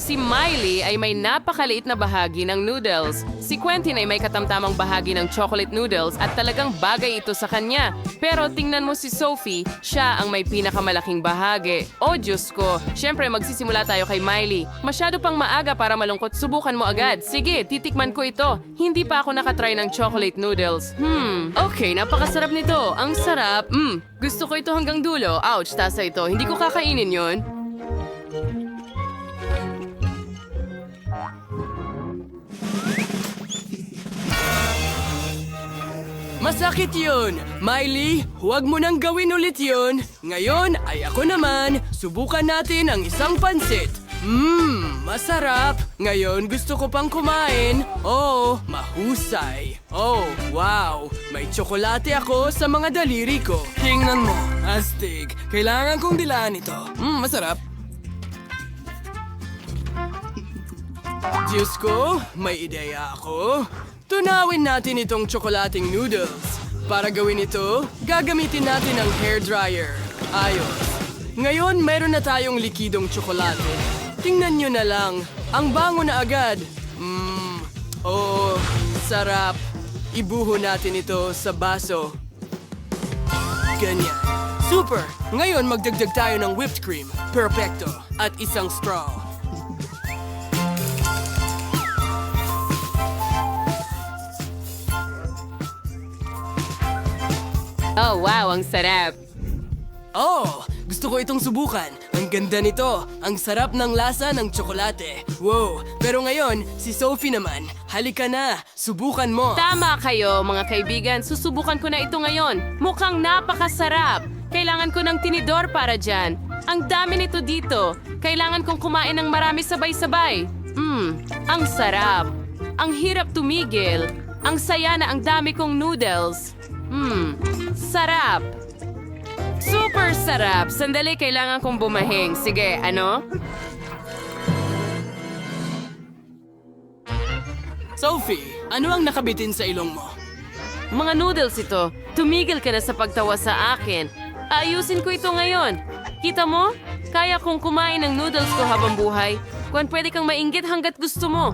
Si Miley ay may napakaliit na bahagi ng noodles. Si Quentin ay may katamtamang bahagi ng chocolate noodles at talagang bagay ito sa kanya. Pero tingnan mo si Sophie, siya ang may pinakamalaking bahagi. Oh Diyos ko, syempre magsisimula tayo kay Miley. Masyado pang maaga para malungkot, subukan mo agad. Sige, titikman ko ito. Hindi pa ako nakatry ng chocolate noodles. Okay, napakasarap nito. Ang sarap. Gusto ko ito hanggang dulo. Ouch, tasa ito. Hindi ko kakainin yon. Masakit yun! Miley, huwag mo nang gawin ulit yun. Ngayon ay ako naman. Subukan natin ang isang pansit. Masarap. Ngayon gusto ko pang kumain. Oh, mahusay. Oh, wow. May tsokolate ako sa mga daliri ko. Tingnan mo, astig. Kailangan kong dilaan ito. Masarap. Diyos ko, may ideya ako. Tunawin natin itong tsokolating noodles. Para gawin ito, gagamitin natin ang hairdryer. Ayos. Ngayon, meron na tayong likidong tsokolate. Tingnan nyo na lang. Ang bango na agad. Oh, sarap. Ibuho natin ito sa baso. Ganyan. Super! Ngayon, magdagdag tayo ng whipped cream. Perfecto. At isang straw. Oh, wow, ang sarap. Oh, gusto ko itong subukan. Ang ganda nito. Ang sarap ng lasa ng tsokolate. Wow, pero ngayon, si Sophie naman. Halika na, subukan mo. Tama kayo, mga kaibigan. Susubukan ko na ito ngayon. Mukhang napakasarap. Kailangan ko ng tinidor para dyan. Ang dami nito dito. Kailangan kong kumain ng marami sabay-sabay. Ang sarap. Ang hirap tumigil. Ang saya na ang dami kong noodles. Sarap. Super sarap. Sandali, kailangan kong bumahing. Sige, ano? Sophie, ano ang nakabitin sa ilong mo? Mga noodles ito. Tumigil ka na sa pagtawa sa akin. Ayusin ko ito ngayon. Kita mo? Kaya kong kumain ng noodles ko habang buhay. Kung pwede kang mainggit hanggat gusto mo.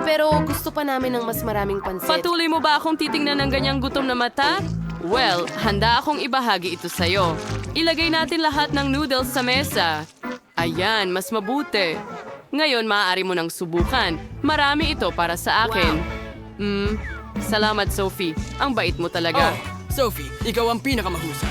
Pero gusto pa namin ng mas maraming pansit. Patuloy mo ba akong titingnan ng ganyang gutom na mata? Well, handa akong ibahagi ito sa'yo. Ilagay natin lahat ng noodles sa mesa. Ayan, mas mabuti. Ngayon, maaari mo nang subukan. Marami ito para sa akin. Salamat, Sophie. Ang bait mo talaga. Sophie, ikaw ang pinakamahusay.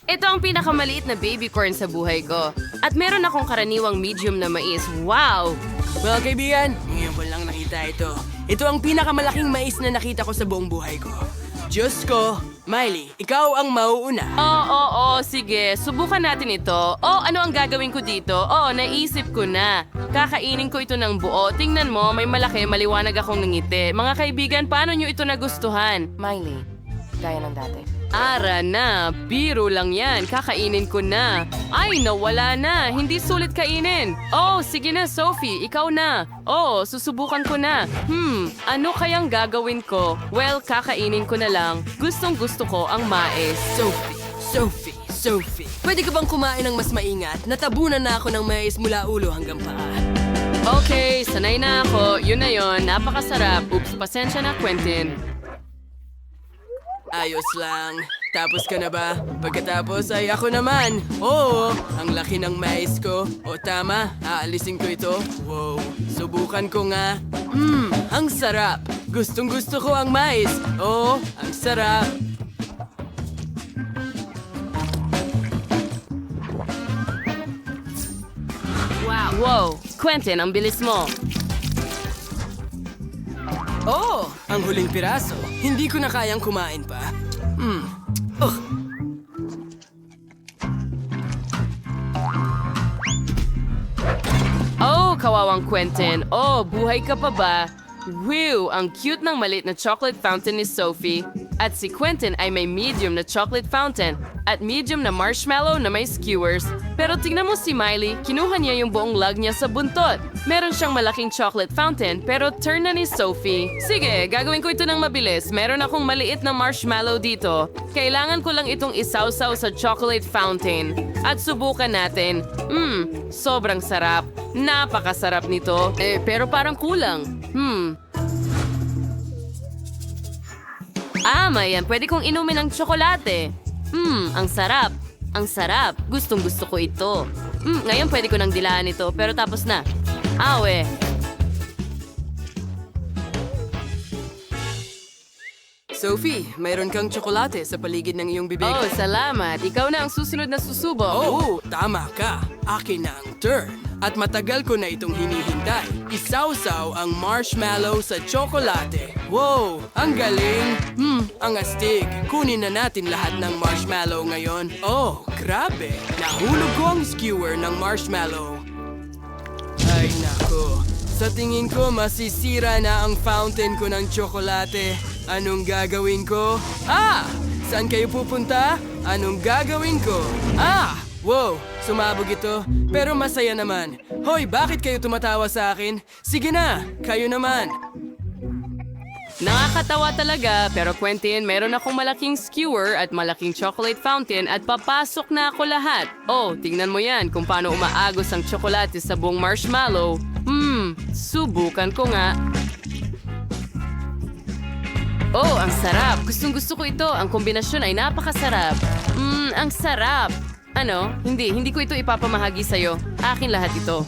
Ito ang pinakamaliit na baby corn sa buhay ko. At meron akong karaniwang medium na mais. Wow! Well, kaibigan, ngayon ko lang nakita ito. Ito ang pinakamalaking mais na nakita ko sa buong buhay ko. Diyos ko, Miley, ikaw ang mauuna. Oo, sige. Subukan natin ito. Ano ang gagawin ko dito? Naisip ko na. Kakainin ko ito ng buo. Tingnan mo, may malaki, maliwanag akong ngiti. Mga kaibigan, paano nyo ito nagustuhan? Miley, gaya ng dati. Ara na, biro lang yan. Kakainin ko na. Ay, nawala na. Hindi sulit kainin. Sige na, Sophie. Ikaw na. Susubukan ko na. Ano kayang gagawin ko? Well, kakainin ko na lang. Gustong gusto ko ang mais. Sophie. Pwede ka bang kumain ng mas maingat? Natabunan na ako ng mais mula ulo hanggang paa. Okay, sanay na ako. Yun na yun. Napakasarap. Oops, pasensya na, Quentin. Ayos lang. Tapos ka na ba? Pagkatapos ay ako naman. Ang laki ng mais ko. Tama, aalisin ko ito. Wow, subukan ko nga. Ang sarap. Gustong gusto ko ang mais. Ang sarap. Wow, Quentin, ang bilis mo. Ang huling piraso. Hindi ko na kayang kumain pa. Kawawang Quentin. Buhay ka pa ba? Wow, ang cute ng maliit na chocolate fountain ni Sophie. At si Quentin ay may medium na chocolate fountain at medium na marshmallow na may skewers. Pero tingnan mo si Miley, kinuha niya yung buong lug niya sa buntot. Meron siyang malaking chocolate fountain pero turn na ni Sophie. Sige, gagawin ko ito ng mabilis. Meron akong maliit na marshmallow dito. Kailangan ko lang itong isawsaw sa chocolate fountain. At subukan natin. Sobrang sarap. Napakasarap nito. Pero parang kulang. Mayan. Pwede kong inumin ng tsokolate. Ang sarap. Ang sarap. Gustong-gusto ko ito. Ngayon pwede ko nang dilaan ito, pero tapos na. Awe. Sophie, mayroon kang tsokolate sa paligid ng iyong bibig. Oh, salamat. Ikaw na ang susunod na susubok. Oh, tama ka. Akin na ang turn. At matagal ko na itong hinihintay. Isawsaw ang marshmallow sa tsokolate. Wow, ang galing. Ang astig. Kunin na natin lahat ng marshmallow ngayon. Oh, grabe. Nahulog ko ang skewer ng marshmallow. Ay, nako. Sa tingin ko, masisira na ang fountain ko ng tsokolate. Anong gagawin ko? Saan kayo pupunta? Anong gagawin ko? Wow! Sumabog ito. Pero masaya naman. Hoy, bakit kayo tumatawa sa akin? Sige na! Kayo naman! Nakakatawa talaga, pero Quentin, meron akong malaking skewer at malaking chocolate fountain at papasok na ako lahat. Oh, tingnan mo yan kung paano umaagos ang tsokolate sa buong marshmallow. Subukan ko nga. Oh, ang sarap. Gustong-gusto ko ito. Ang kombinasyon ay napakasarap. Ang sarap. Ano? Hindi ko ito ipapamahagi sa'yo. Akin lahat ito.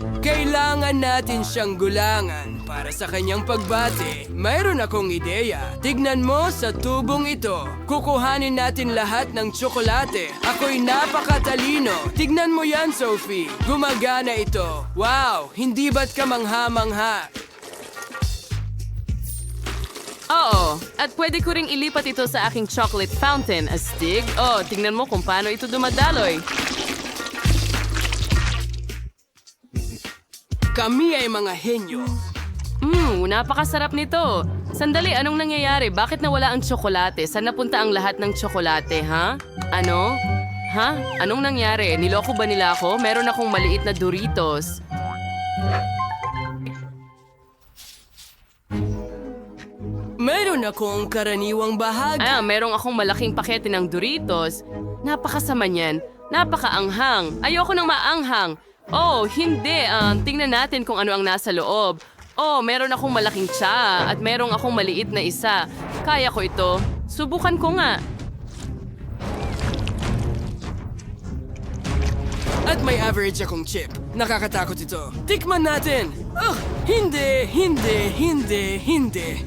Kailangan natin siyang gulangan para sa kanyang pagbati. Mayroon akong ideya. Tignan mo sa tubong ito. Kukuhanin natin lahat ng tsokolate. Ako'y napakatalino. Tignan mo yan, Sophie. Gumagana ito. Wow, hindi ba't ka mangha-mangha? Oo, at pwede ko ring ilipat ito sa aking chocolate fountain, astig. Oh, tingnan mo kung paano ito dumadaloy. Kami ay mga henyo. Napakasarap nito. Sandali, anong nangyayari? Bakit nawala ang tsokolate? Saan napunta ang lahat ng tsokolate, ha? Ano? Ha? Anong nangyari? Niloko ba nila ako? Meron akong maliit na Doritos. Meron akong karaniwang bahagi. Merong akong malaking pakete ng Doritos. Napakasama niyan. Napakaanghang. Ayoko nang maanghang. Oh, hindi. Tingnan natin kung ano ang nasa loob. Oh, meron akong malaking tsa at merong akong maliit na isa. Kaya ko ito. Subukan ko nga. At may average akong chip. Nakakatakot ito. Tikman natin! Hindi.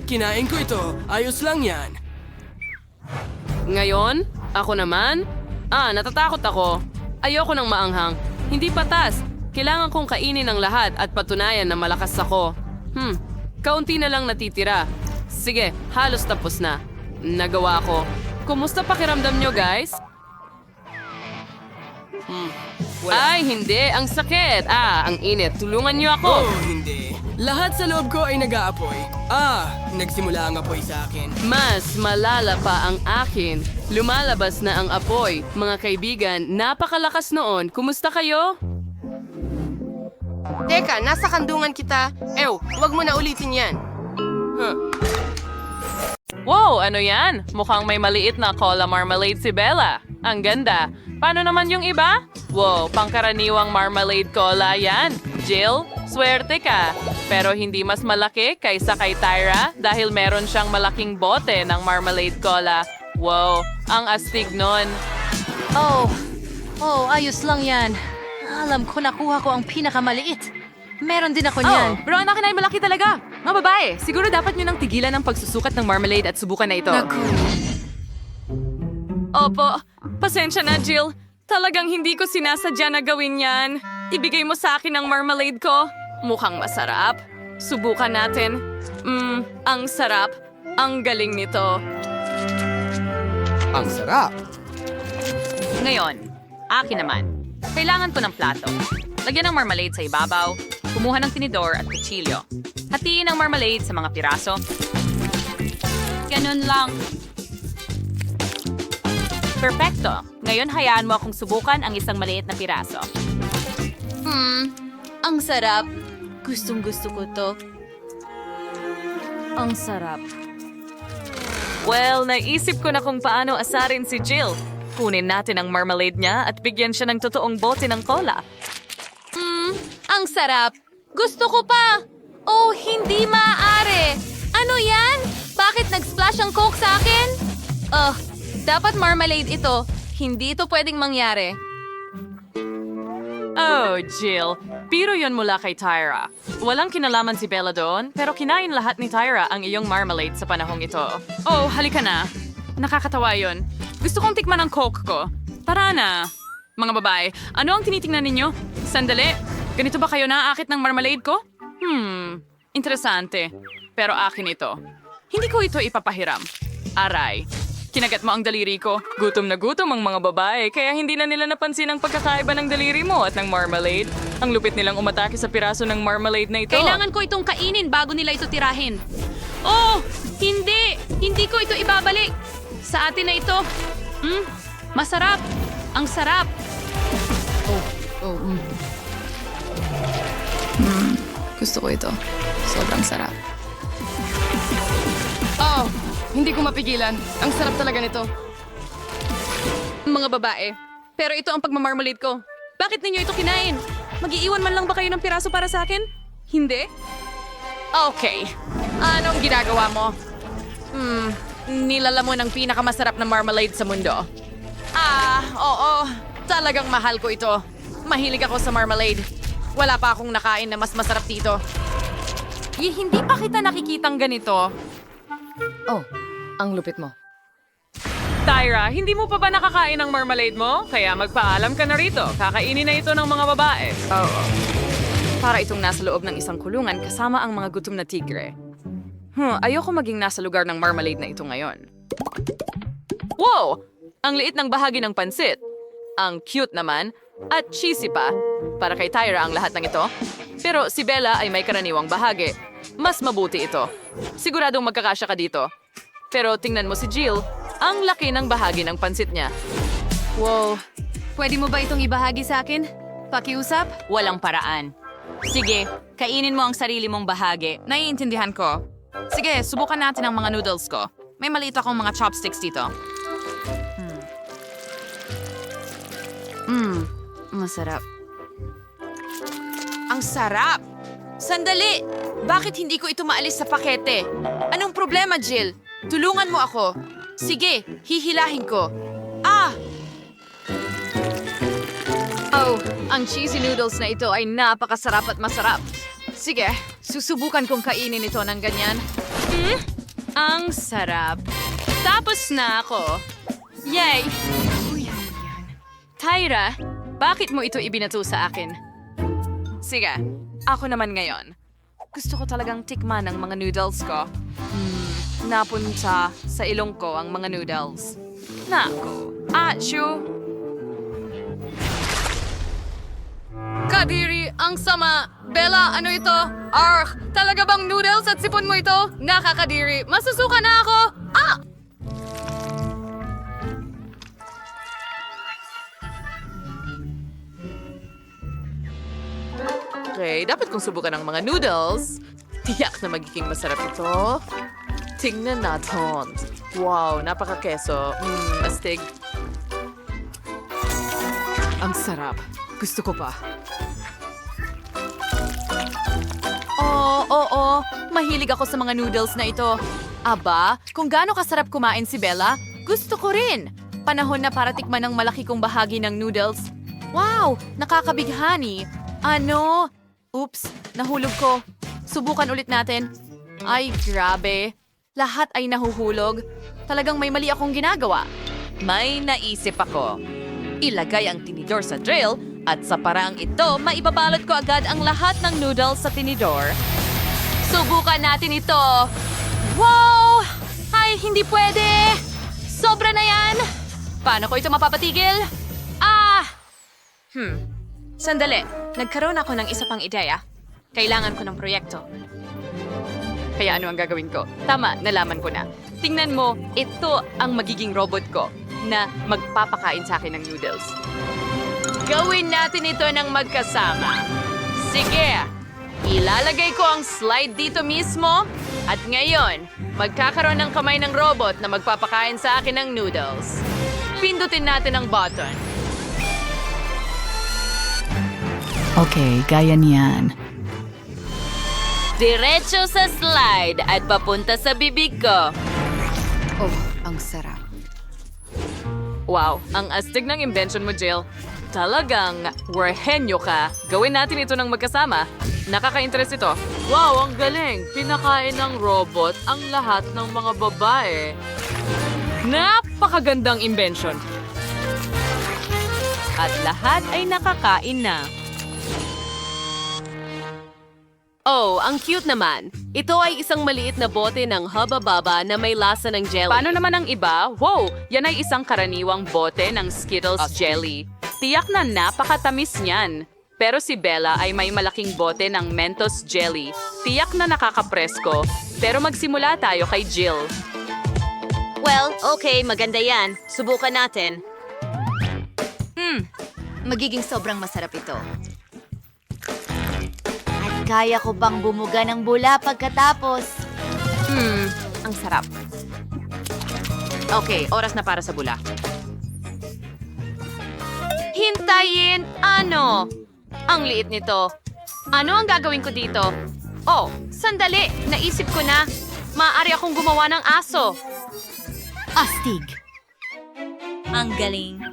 Kinain ko ito. Ayos lang yan. Ngayon, ako naman? Natatakot ako. Ayoko nang maanghang. Hindi patas. Kailangan kong kainin ang lahat at patunayan na malakas ako. Kaunti na lang natitira. Sige, halos tapos na. Nagawa ko. Kumusta pakiramdam nyo, guys? Ay, hindi. Ang sakit. Ang init. Tulungan nyo ako. Oh, hindi. Lahat sa loob ko ay nag-aapoy. Nagsimula ang apoy sa akin. Mas malala pa ang akin. Lumalabas na ang apoy. Mga kaibigan, napakalakas noon. Kumusta kayo? Teka, nasa kandungan kita. Huwag mo na ulitin yan. Wow, ano yan? Mukhang may maliit na cola marmalade si Bella. Ang ganda. Paano naman yung iba? Wow, pangkaraniwang marmalade cola yan. Jill, swerte ka. Pero hindi mas malaki kaysa kay Tyra dahil meron siyang malaking bote ng marmalade cola. Wow, ang astig nun. Oh, ayos lang yan. Alam ko nakuha ko ang pinakamaliit. Meron din ako niyan. Bro, ang akin ay malaki talaga. Mga babae, siguro dapat nyo nang tigilan ang pagsusukat ng marmalade at subukan na ito. Opo, pasensya na, Jill. Talagang hindi ko sinasadya na gawin yan. Ibigay mo sa akin ang marmalade ko. Mukhang masarap. Subukan natin. Ang sarap. Ang galing nito. Ang sarap! Ngayon, akin naman. Kailangan ko ng plato. Lagyan ng marmalade sa ibabaw. Kumuha ng tinidor at kutsilyo. Hatiin ang marmalade sa mga piraso. Ganun lang. Perfecto. Ngayon hayaan mo akong subukan ang isang maliit na piraso. Ang sarap. Gustong-gusto ko to. Ang sarap. Well, naisip ko na kung paano asarin si Jill. Kunin natin ang marmalade niya at bigyan siya ng totoong bote ng cola. Ang sarap. Gusto ko pa. Oh, hindi maaari. Ano yan? Bakit nag-splash ang Coke sa akin? Dapat marmalade ito. Hindi ito pwedeng mangyari. Oh, Jill. Biro yon mula kay Tyra. Walang kinalaman si Bella doon, pero kinain lahat ni Tyra ang iyong marmalade sa panahong ito. Oh, halika na. Nakakatawa yon. Gusto kong tikman ang Coke ko. Tara na. Mga babae, ano ang tinitingnan ninyo? Sandali. Ganito ba kayo naaakit ng marmalade ko? Interesante. Pero akin ito. Hindi ko ito ipapahiram. Aray. Kinagat mo ang daliri ko. Gutom na gutom ang mga babae, kaya hindi na nila napansin ang pagkakaiba ng daliri mo at ng marmalade. Ang lupit nilang umatake sa piraso ng marmalade na ito. Kailangan ko itong kainin bago nila ito tirahin. Oh, hindi! Hindi ko ito ibabalik. Sa atin na ito. Masarap. Ang sarap. Gusto ko ito. Sobrang sarap. Oh, hindi ko mapigilan. Ang sarap talaga nito. Mga babae. Pero ito ang pagmamarmalade ko. Bakit ninyo ito kinain? Mag-iiwan man lang ba kayo ng piraso para sa akin? Hindi? Okay. Anong ginagawa mo? Nilalamon ang pinakamasarap na marmalade sa mundo. Oo. Talagang mahal ko ito. Mahilig ako sa marmalade. Wala pa akong nakain na mas masarap dito. Hindi pa kita nakikitang ganito. Oh, ang lupit mo. Tyra, hindi mo pa ba nakakain ng marmalade mo? Kaya magpaalam ka na rito. Kakainin na ito ng mga babae. Oo. Para itong nasa loob ng isang kulungan kasama ang mga gutom na tigre. Ayoko maging nasa lugar ng marmalade na ito ngayon. Wow! Ang liit ng bahagi ng pansit. Ang cute naman. At cheesy pa. Para kay Tyra ang lahat ng ito. Pero si Bella ay may karaniwang bahagi. Mas mabuti ito. Siguradong magkakasya ka dito. Pero tingnan mo si Jill. Ang laki ng bahagi ng pansit niya. Wow. Pwede mo ba itong ibahagi sa akin? Pakiusap? Walang paraan. Sige, kainin mo ang sarili mong bahagi. Naiintindihan ko. Sige, subukan natin ang mga noodles ko. May maliit akong mga chopsticks dito. Masarap. Ang sarap! Sandali! Bakit hindi ko ito maalis sa pakete? Anong problema, Jill? Tulungan mo ako. Sige, hihilahin ko. Oh, ang cheesy noodles na ito ay napakasarap at masarap. Sige, susubukan kong kainin ito ng ganyan. Ang sarap. Tapos na ako. Yay! Tyra, bakit mo ito ibinato sa akin? Sige, ako naman ngayon. Gusto ko talagang tikman ang mga noodles ko. Napunta sa ilong ko ang mga noodles. Naku, achoo! Kadiri, ang sama. Bella, ano ito? Talaga bang noodles at sipon mo ito? Nakakadiri. Masusuka na ako. Okay, dapat kong subukan ang mga noodles. Tiyak na magiging masarap ito. Tingnan natin. Wow, napaka-keso. Astig. Ang sarap. Gusto ko pa. Oo. Mahilig ako sa mga noodles na ito. Aba, kung gaano kasarap kumain si Bella, gusto ko rin. Panahon na para tikman ang malaki kong bahagi ng noodles. Wow, nakakabighani. Ano? Oops, nahulog ko. Subukan ulit natin. Ay, grabe. Lahat ay nahuhulog. Talagang may mali akong ginagawa. May naisip ako. Ilagay ang tinidor sa drill at sa paraang ito, maibabalot ko agad ang lahat ng noodles sa tinidor. Subukan natin ito. Wow! Ay, hindi pwede! Sobra na yan! Paano ko ito mapapatigil? Sandali. Nagkaroon ako ng isa pang ideya. Kailangan ko ng proyekto. Kaya ano ang gagawin ko? Tama, nalaman ko na. Tingnan mo, ito ang magiging robot ko na magpapakain sa akin ng noodles. Gawin natin ito ng magkasama. Sige, ilalagay ko ang slide dito mismo at ngayon, magkakaroon ng kamay ng robot na magpapakain sa akin ng noodles. Pindutin natin ang button. Okay, gaya niyan. Diretso sa slide at papunta sa bibig ko. Oh, ang sarap. Wow, ang astig ng invention mo, Jill. Talagang werhenyo ka. Gawin natin ito ng magkasama. Nakaka-interest ito. Wow, ang galing. Pinakain ng robot ang lahat ng mga babae. Napakagandang invention. At lahat ay nakakain na. Oh, ang cute naman. Ito ay isang maliit na bote ng haba-baba na may lasa ng jelly. Paano naman ang iba? Wow, yan ay isang karaniwang bote ng Skittles jelly. Tiyak na napakatamis niyan. Pero si Bella ay may malaking bote ng Mentos jelly. Tiyak na nakakapresko. Pero magsimula tayo kay Jill. Well, okay, maganda yan. Subukan natin. Magiging sobrang masarap ito. At kaya ko bang bumuga ng bula pagkatapos? Ang sarap. Okay, oras na para sa bula. Hintayin! Ano? Ang liit nito. Ano ang gagawin ko dito? Oh, sandali. Naisip ko na. Maaari akong gumawa ng aso. Astig. Ang galing.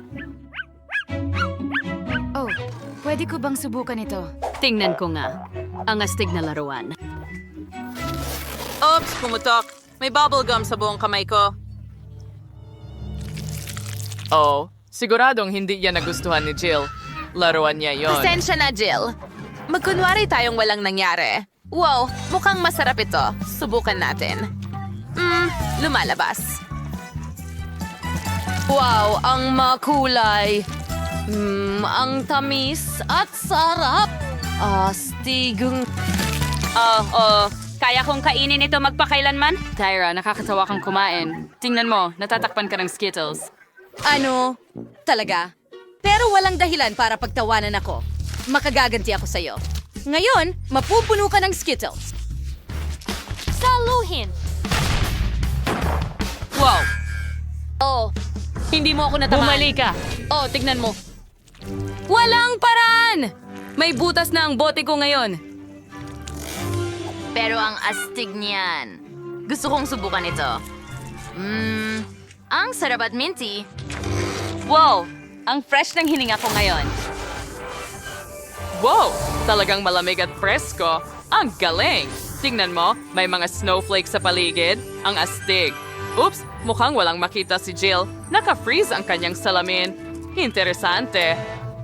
Oh, pwede ko bang subukan ito? Tingnan ko nga. Ang astig na laruan. Oops, pumutok. May bubblegum sa buong kamay ko. Oh, siguradong hindi yan nagustuhan ni Jill. Laruan niya yon. Pasensya na, Jill. Magkunwari tayong walang nangyari. Wow, mukhang masarap ito. Subukan natin. Lumalabas. Wow, ang makulay. Ang tamis at sarap. Astigong... Kaya kong kainin ito magpakailanman? Tyra, nakakatawa kang kumain. Tingnan mo, natatakpan ka ng Skittles. Ano? Talaga? Pero walang dahilan para pagtawanan ako. Makagaganti ako sa'yo. Ngayon, mapupuno ka ng Skittles. Saluhin! Wow! Oh, hindi mo ako natamaan. Bumali ka! Oh, tignan mo. Walang paraan! May butas na ang bote ko ngayon. Pero ang astig niyan. Gusto kong subukan ito. Ang sarap at minty. Wow! Ang fresh ng hininga ko ngayon. Wow! Talagang malamig at presko. Ang galing! Tingnan mo, may mga snowflakes sa paligid. Ang astig. Oops! Mukhang walang makita si Jill. Naka-freeze ang kanyang salamin. Interesante.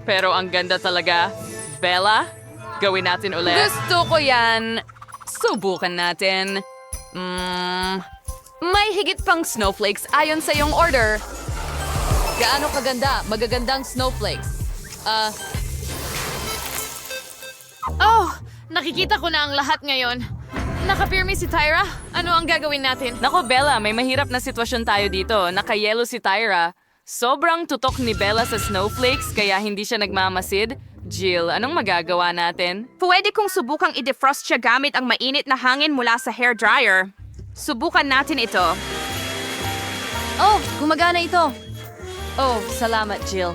Pero ang ganda talaga. Bella, gawin natin ulit. Gusto ko yan. Subukan natin. May higit pang snowflakes ayon sa iyong order. Gaano kaganda? Magagandang snowflakes. Oh, nakikita ko na ang lahat ngayon. Nakapirmi si Tyra. Ano ang gagawin natin? Nako, Bella, may mahirap na sitwasyon tayo dito. Nakayelo si Tyra. Sobrang tutok ni Bella sa snowflakes kaya hindi siya nagmamasid. Jill, anong magagawa natin? Pwede kong subukang i-defrost siya gamit ang mainit na hangin mula sa hairdryer. Subukan natin ito. Oh, gumagana ito. Oh, salamat, Jill.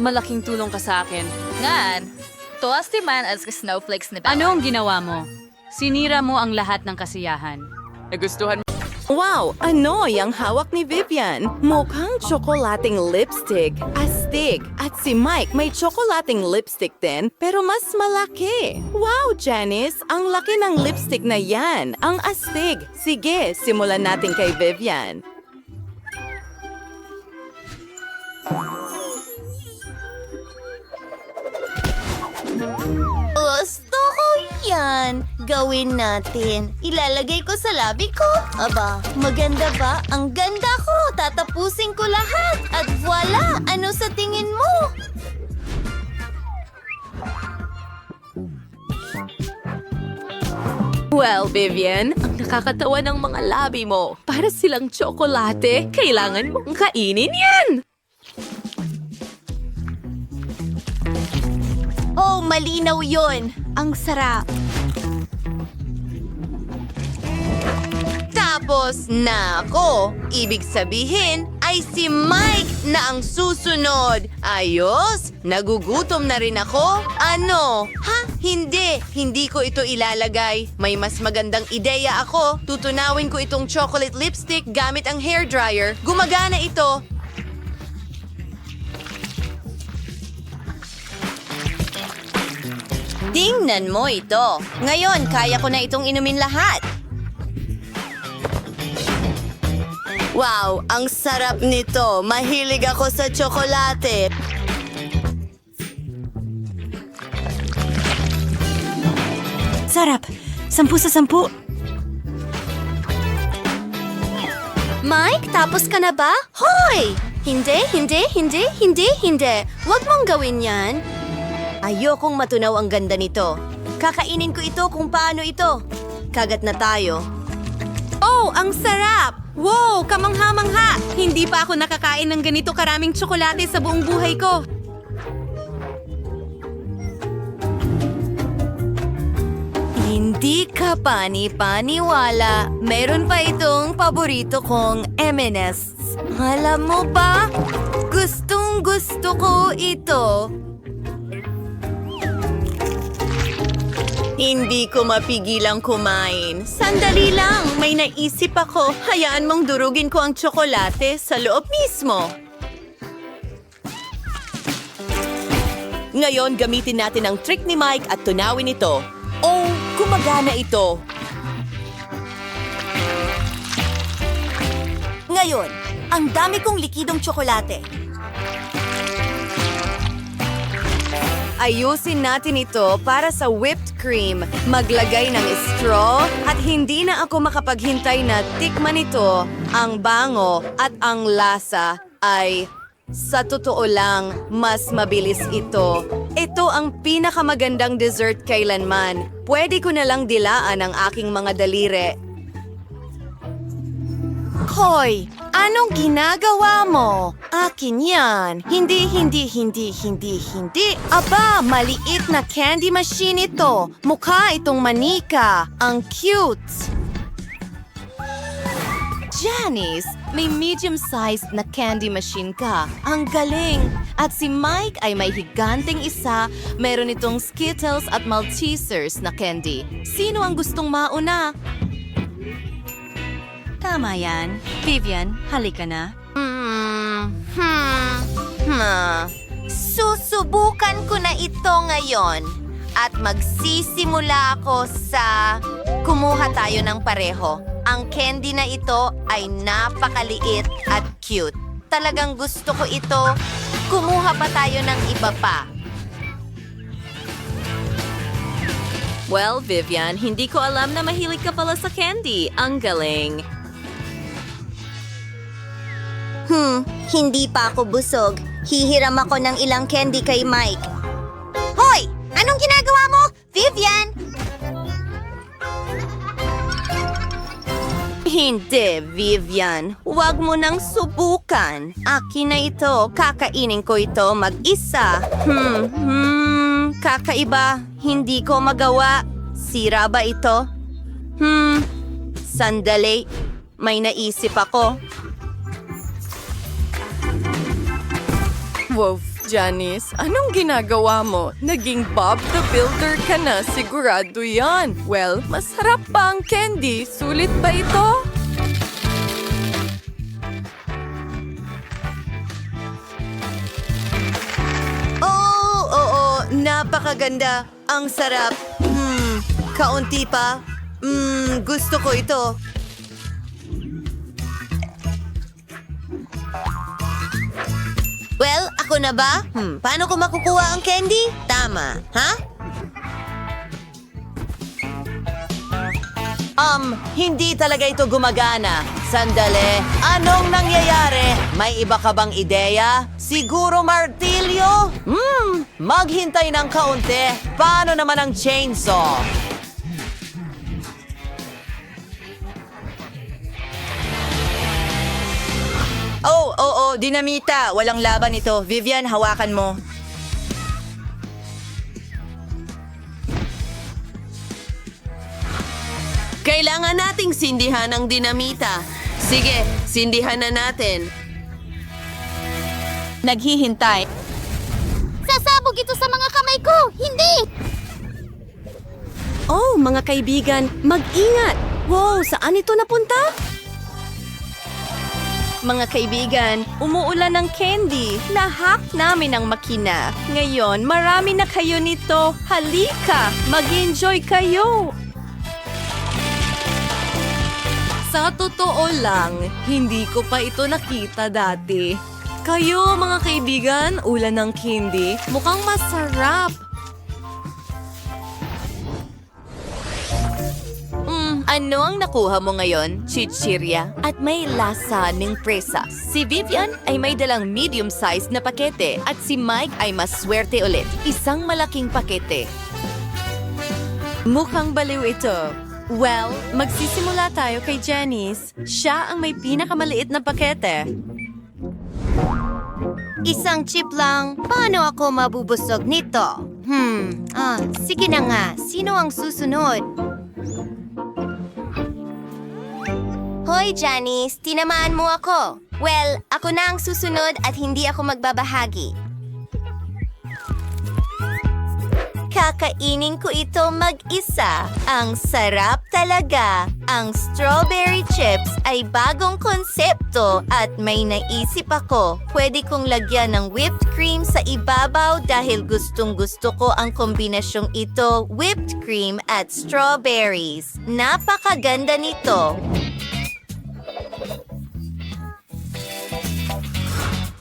Malaking tulong ka sa akin. Ngan, tuwas timan as snowflakes ni Bella. Ano ang ginawa mo? Sinira mo ang lahat ng kasiyahan. Nagustuhan mo? Wow! Ano yung hawak ni Vivian? Mukhang tsokolating lipstick. Astig! At si Mike may tsokolating lipstick din, pero mas malaki. Wow, Janice! Ang laki ng lipstick na yan. Ang astig! Sige, simulan natin kay Vivian. Gusto ko yan. Gawin natin. Ilalagay ko sa labi ko. Aba, maganda ba? Ang ganda ko. Tatapusin ko lahat. At voila! Ano sa tingin mo? Well, Vivian, ang nakakatawa ng mga labi mo. Para silang tsokolate, kailangan mong kainin yan! Oh, malinaw yon. Ang sarap. Tapos na ako. Ibig sabihin ay si Mike na ang susunod. Ayos? Nagugutom na rin ako? Ano? Ha? Hindi. Hindi ko ito ilalagay. May mas magandang ideya ako. Tutunawin ko itong chocolate lipstick gamit ang hairdryer. Gumagana ito. Tingnan mo ito. Ngayon, kaya ko na itong inumin lahat. Wow, ang sarap nito. Mahilig ako sa tsokolate. Sarap. 10 sa 10. Mike, tapos ka na ba? Hoy! Hindi. Huwag mong gawin yan. Ayokong matunaw ang ganda nito. Kakainin ko ito kung paano ito. Kagat na tayo. Oh, ang sarap! Wow, kamangha-mangha! Hindi pa ako nakakain ng ganito karaming tsokolate sa buong buhay ko. Hindi ka pani-paniwala. Meron pa itong paborito kong M&S. Alam mo ba? Gustong gusto ko ito. Hindi ko mapigilang kumain. Sandali lang, may naisip ako. Hayaan mong durugin ko ang tsokolate sa loob mismo. Ngayon, gamitin natin ang trick ni Mike at tunawin ito. Oh, gumagana ito. Ngayon, ang dami kong likidong tsokolate. Ayusin natin ito para sa whipped cream. Maglagay ng straw at hindi na ako makapaghintay na tikman ito. Ang bango at ang lasa ay, sa totoo lang, mas mabilis ito. Ito ang pinakamagandang dessert kailanman. Pwede ko na lang dilaan ang aking mga daliri. Hoy! Anong ginagawa mo? Akin yan. Hindi. Aba, maliit na candy machine ito. Mukha itong manika. Ang cute. Janice, may medium-sized na candy machine ka. Ang galing. At si Mike ay may higanteng isa. Meron itong Skittles at Maltesers na candy. Sino ang gustong mauna? Tama yan. Vivian, halika na. Susubukan ko na ito ngayon. At magsisimula ako sa... Kumuha tayo ng pareho. Ang candy na ito ay napakaliit at cute. Talagang gusto ko ito. Kumuha pa tayo ng iba pa. Well, Vivian, hindi ko alam na mahilig ka pala sa candy. Ang galing. Hindi pa ako busog. Hihiram ako ng ilang candy kay Mike. Hoy! Anong ginagawa mo? Vivian! Hindi, Vivian. Huwag mo nang subukan. Akin na ito. Kakainin ko ito mag-isa. Kakaiba. Hindi ko magawa. Sira ba ito? Sandali. May naisip ako. Wow, Janice, anong ginagawa mo? Naging Bob the Builder ka na, sigurado yan. Well, masarap pa ang candy. Sulit ba ito? Oo, napakaganda. Ang sarap. Kaunti pa. Gusto ko ito. Well, ako na ba? Paano ko makukuha ang candy? Tama, ha? Hindi talaga ito gumagana. Sandali, anong nangyayari? May iba ka bang ideya? Siguro martilyo? Maghintay ng kaunti. Paano naman ang chainsaw? Oo, dinamita. Walang laban ito. Vivian, hawakan mo. Kailangan nating sindihan ang dinamita. Sige, sindihan na natin. Naghihintay. Sasabog ito sa mga kamay ko! Hindi! Oh, mga kaibigan, mag-ingat! Wow, saan ito napunta? Mga kaibigan, umuulan ng candy. Nahack namin ang makina. Ngayon, marami na kayo nito. Halika, mag-enjoy kayo! Sa totoo lang, hindi ko pa ito nakita dati. Kayo, mga kaibigan, ulan ng candy, mukhang masarap. Ano ang nakuha mo ngayon, chichirya? At may lasa ng presas. Si Vivian ay may dalang medium-sized na pakete at si Mike ay mas swerte ulit. Isang malaking pakete. Mukhang baliw ito. Well, magsisimula tayo kay Janice. Siya ang may pinakamaliit na pakete. Isang chip lang. Paano ako mabubusog nito? Sige na nga. Sino ang susunod? Hoy, Janice. Tinamaan mo ako. Well, ako na ang susunod at hindi ako magbabahagi. Kakainin ko ito mag-isa. Ang sarap talaga. Ang strawberry chips ay bagong konsepto at may naisip ako. Pwede kong lagyan ng whipped cream sa ibabaw dahil gustong-gusto ko ang kombinasyong ito, whipped cream at strawberries. Napakaganda nito.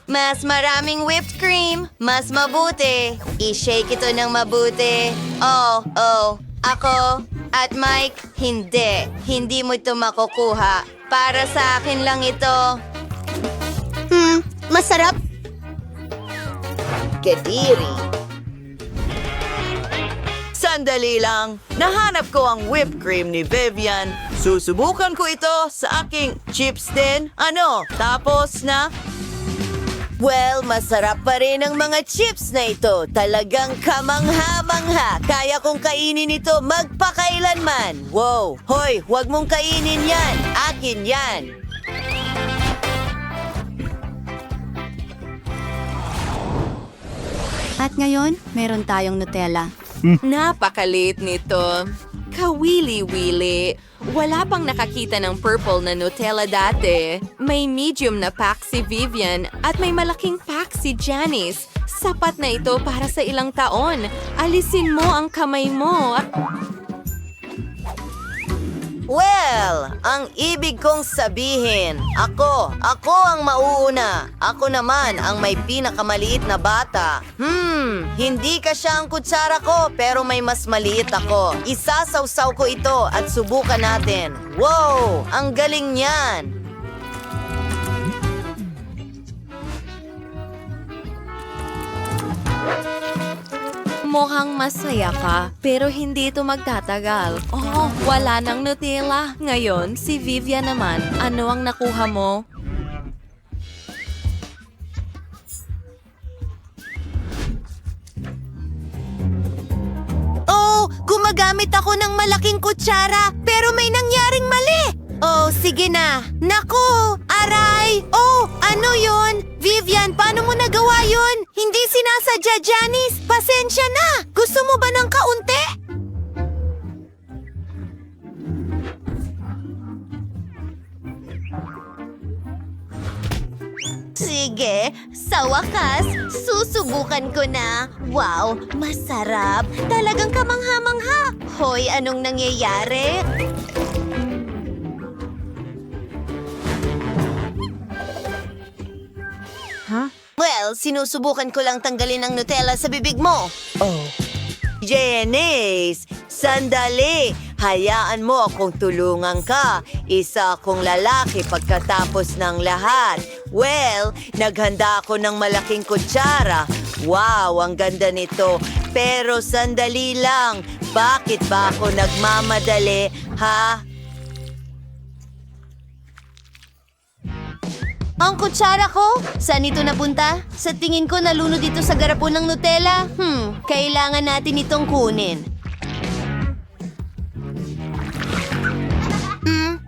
Mas maraming whipped cream, mas mabuti. I-shake ito ng mabuti. Oh, ako at Mike, hindi. Hindi mo ito makukuha. Para sa akin lang ito. Masarap. Kediri. Sandali lang. Nahanap ko ang whipped cream ni Vivian. Susubukan ko ito sa aking chips din. Ano? Tapos na? Well, masarap pa rin ang mga chips na ito. Talagang kamangha-mangha. Kaya kong kainin ito magpakailanman. Wow! Hoy, huwag mong kainin yan. Akin yan. At ngayon, meron tayong Nutella. Napakaliit nito. Kawili-wili. Wala pang nakakita ng purple na Nutella dati. May medium na pack si Vivian at may malaking pack si Janice. Sapat na ito para sa ilang taon. Alisin mo ang kamay mo. Well, ang ibig kong sabihin, ako ang mauuna. Ako naman ang may pinakamaliit na bata. Hindi ka siya ang kutsara ko, pero may mas maliit ako. Isasawsaw ko ito at subukan natin. Wow, ang galing niyan. Mukhang masaya ka, pero hindi ito magtatagal. Oh, wala nang Nutella. Ngayon, si Vivian naman. Ano ang nakuha mo? Oh, gumagamit ako ng malaking kutsara, pero may nangyaring mali. Oh, sige na. Naku, aray. Oh, ano yun? Vivian, paano mo nagawa yun? Hindi sinasadya, Janice. Pasensya na. Gusto mo ba ng kaunti? Sige, sa wakas, susubukan ko na. Wow, masarap. Talagang kamangha-mangha. Hoy, anong nangyayari? Well, sinusubukan ko lang tanggalin ang Nutella sa bibig mo. Oh. Janice, sandali. Hayaan mo akong tulungan ka. Isa akong lalaki pagkatapos ng lahat. Well, naghanda ako ng malaking kutsara. Wow, ang ganda nito. Pero sandali lang. Bakit ba ako nagmamadali, ha? Ang kutsara ko? Saan ito napunta? Sa tingin ko nalunod dito sa garapon ng Nutella. Kailangan natin itong kunin.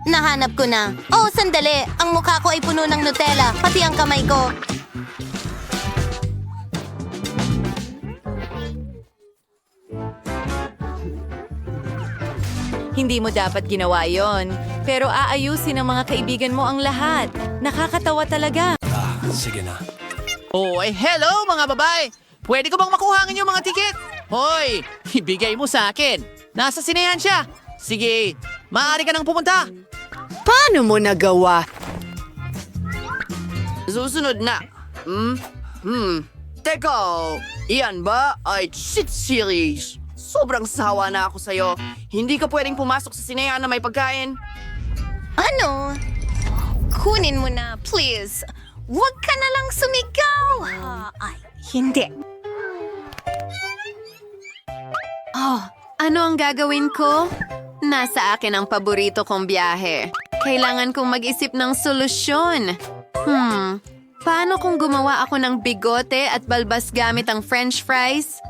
Nahanap ko na. Oh, sandali. Ang mukha ko ay puno ng Nutella, pati ang kamay ko. Hindi mo dapat ginawa yon. Pero aayusin ng mga kaibigan mo ang lahat. Nakakatawa talaga. Sige na. Oh, hello mga babae! Pwede ko bang makuha ang inyong mga tiket? Hoy, ibigay mo sa akin. Nasa sinehan siya. Sige, maaari ka nang pumunta. Paano mo nagawa? Susunod na. Teka, iyan ba ay shit series? Sobrang sawa na ako sa'yo. Hindi ka pwedeng pumasok sa sinehan na may pagkain. Ano? Kunin mo na, please. Huwag ka na lang sumigaw. Ay, hindi. Oh, ano ang gagawin ko? Nasa akin ang paborito kong biyahe. Kailangan kong mag-isip ng solusyon. Paano kung gumawa ako ng bigote at balbas gamit ang french fries?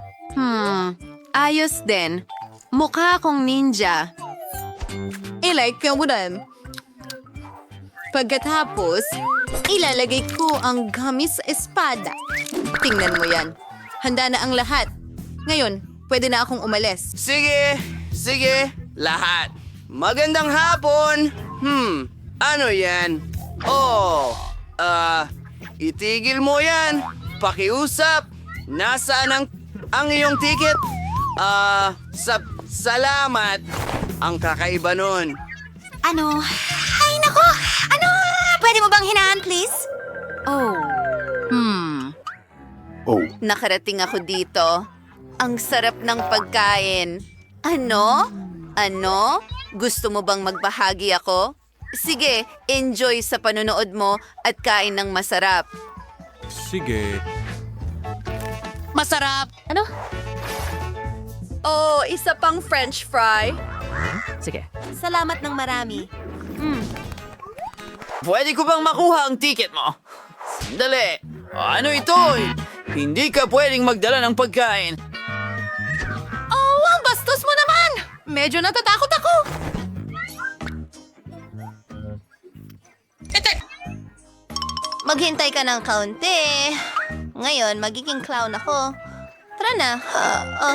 Ayos din. Mukha akong ninja. I-like ka mo rin. Pagkatapos, ilalagay ko ang gamis sa espada. Tingnan mo yan. Handa na ang lahat. Ngayon, pwede na akong umalis. Sige, lahat. Magandang hapon. Ano yan? Oh, itigil mo yan. Pakiusap. Nasaan ang iyong ticket? Salamat. Ang kakaiba nun. Ano? Ay, nako! Ano? Pwede mo bang hinaan, please? Nakarating ako dito. Ang sarap ng pagkain. Ano? Gusto mo bang magbahagi ako? Sige, enjoy sa panonood mo at kain ng masarap. Sige. Masarap! Ano? Oh, isa pang french fry. Sige. Salamat ng marami. Pwede ko bang makuha ang ticket mo? Sandali. Ano ito? Hindi ka pwedeng magdala ng pagkain. Oh, ang bastos mo naman! Medyo natatakot ako. Maghintay ka ng kaunti. Ngayon, magiging clown ako. Tara na.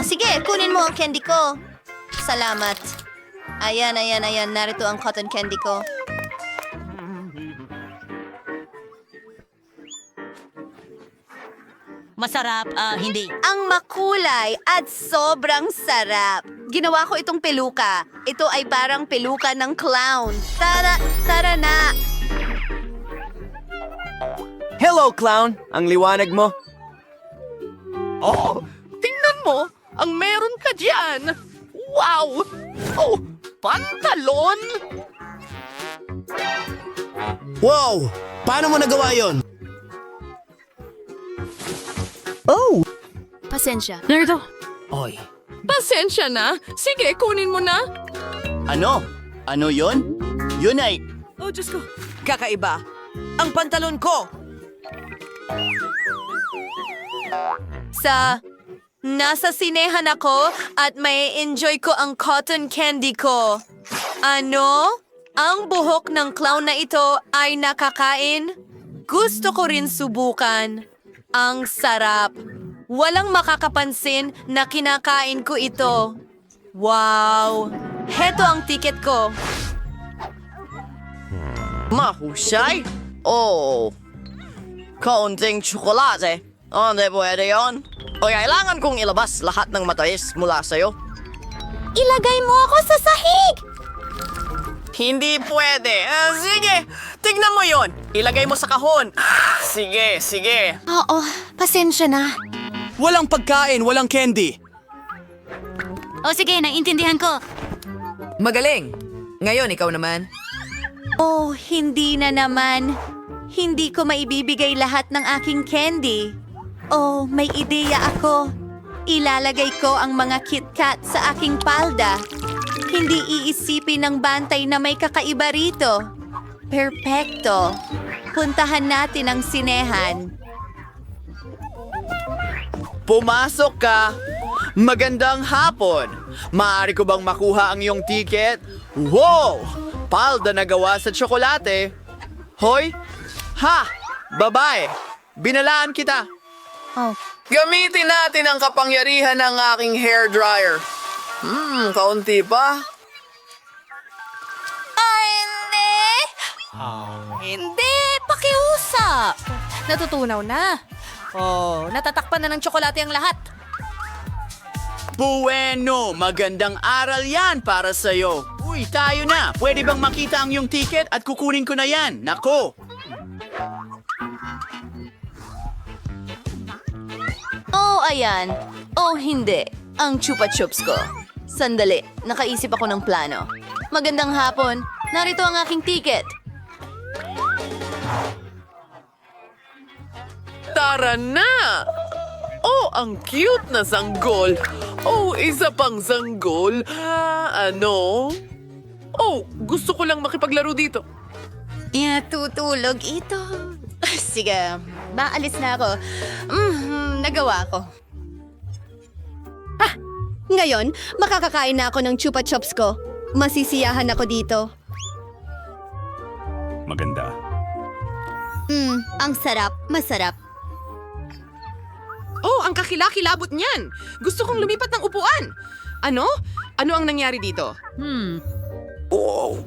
Sige, kunin mo ang candy ko. Salamat. Ayan. Narito ang cotton candy ko. Masarap, hindi. Ang makulay at sobrang sarap. Ginawa ko itong peluka. Ito ay parang peluka ng clown. Tara na. Hello, clown! Ang liwanag mo. Oh, tingnan mo! Ang meron ka dyan! Wow! Oh, pantalon! Wow! Paano mo nagawa yon? Pasensya. Narito. Oy, Pasensya na. Sige, kunin mo na. ano? Ano yon? Yun ay... Oh, Diyos ko. Kakaiba. Ang pantalon ko. Nasa sinehan ako at may enjoy ko ang cotton candy ko. Ano? Ang buhok ng clown na ito ay nakakain? Gusto ko rin subukan. Ang sarap. Walang makakapansin na kinakain ko ito. Wow! Heto ang ticket ko. Mahusay? Oh, kaunting tsokolate. Hindi pwede yun. O kailangan kong ilabas lahat ng matamis mula sa'yo. Ilagay mo ako sa sahig! Hindi pwede. Sige, tignan mo yon. Ilagay mo sa kahon. Sige. Oo, pasensya na. Walang pagkain, walang candy. O sige, naiintindihan ko. Magaling. Ngayon, ikaw naman. Oh, hindi na naman. Hindi ko maibibigay lahat ng aking candy. Oh, may ideya ako. Ilalagay ko ang mga KitKat sa aking palda. Hindi iisipin ng bantay na may kakaiba rito. Perpekto. puntahan natin ang sinehan. Pumasok ka! Magandang hapon! Maaari ko bang makuha ang iyong ticket? Wow! Palda na gawa sa tsokolate. Hoy! Ha! Babae! Binalaan kita! Gamitin natin ang kapangyarihan ng aking hair dryer. Kaunti pa. Ay, hindi! Hindi! Pakiusap! Natutunaw na. Oh, natatakpan na ng tsokolate ang lahat. Bueno! Magandang aral yan para sa'yo. Uy, tayo na! Pwede bang makita ang iyong ticket at kukunin ko na yan? Nako! Oh, ayan. Oh, hindi. Ang chupa chups ko. Sandali, nakaisip ako ng plano. Magandang hapon. Narito ang aking ticket. Tara na! Oh, ang cute na sanggol. Oh, isa pang sanggol. Ano? Oh, gusto ko lang makipaglaro dito. Tutulog ito. Sige, maalis na ako. Nagawa ko. Ngayon, makakakain na ako ng chupa chups ko. Masisiyahan ako dito. Maganda. Ang sarap, masarap. Oh, ang kakilakilabot niyan! Gusto kong lumipat ng upuan! Ano? Ano ang nangyari dito? Oh,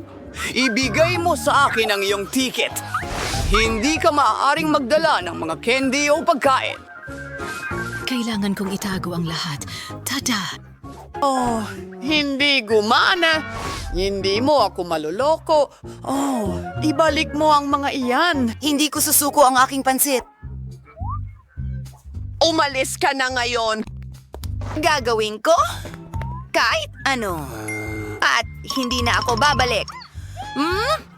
ibigay mo sa akin ang iyong ticket. Hindi ka maaaring magdala ng mga candy o pagkain. Kailangan kong itago ang lahat. Tada! Oh, hindi gumana. Hindi mo ako maluloko. Oh, ibalik mo ang mga iyan. Hindi ko susuko ang aking pansit. Umalis ka na ngayon. Gagawin ko? Kahit ano. At hindi na ako babalik.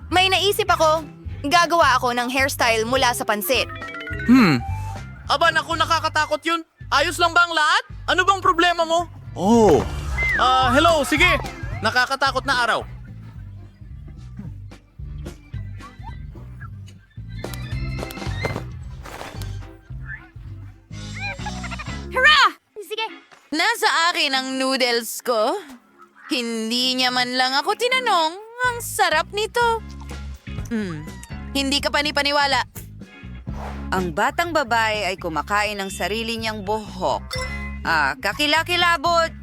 May naisip ako. Gagawa ako ng hairstyle mula sa pansit. Aba, naku, nakakatakot yun. Ayos lang ba ang lahat? Ano bang problema mo? Oh. Hello, sige. Nakakatakot na araw. Nasa akin ang noodles ko. Hindi niya man lang ako tinanong. Ang sarap nito. Hindi ka panipaniwala. Ang batang babae ay kumakain ng sarili niyang buhok. Kakilakilabot.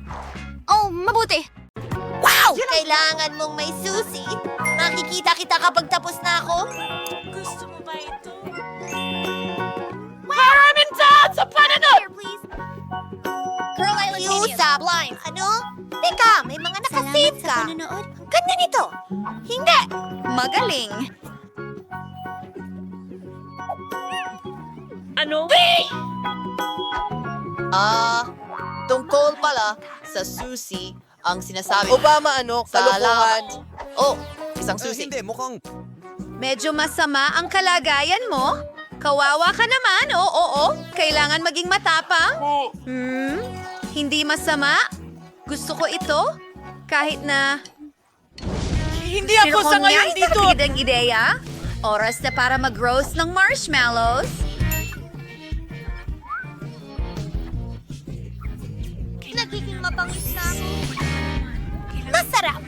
Oh, mabuti. Wow! Kailangan mong may susi. Makikita kita kapag tapos na ako. Gusto mo ba ito? Maraming dad sa pananod! Here, please. Girl, I like usap. Blind. Ano? Teka, may mga nakasave ka. Ganyan ito. Hindi. Magaling. Tungkol pala sa susi ang sinasabi. Obama, ano? Kalokohan. Oh, isang susi. Medyo masama ang kalagayan mo. Kawawa ka naman. Oo. Kailangan maging matapang. Hindi masama. Gusto ko ito. Kahit na... Hindi ako sa ngayon dito. Ang ideya. Oras na para mag-roast ng marshmallows. Nagiging mapangis na ako. Masarap.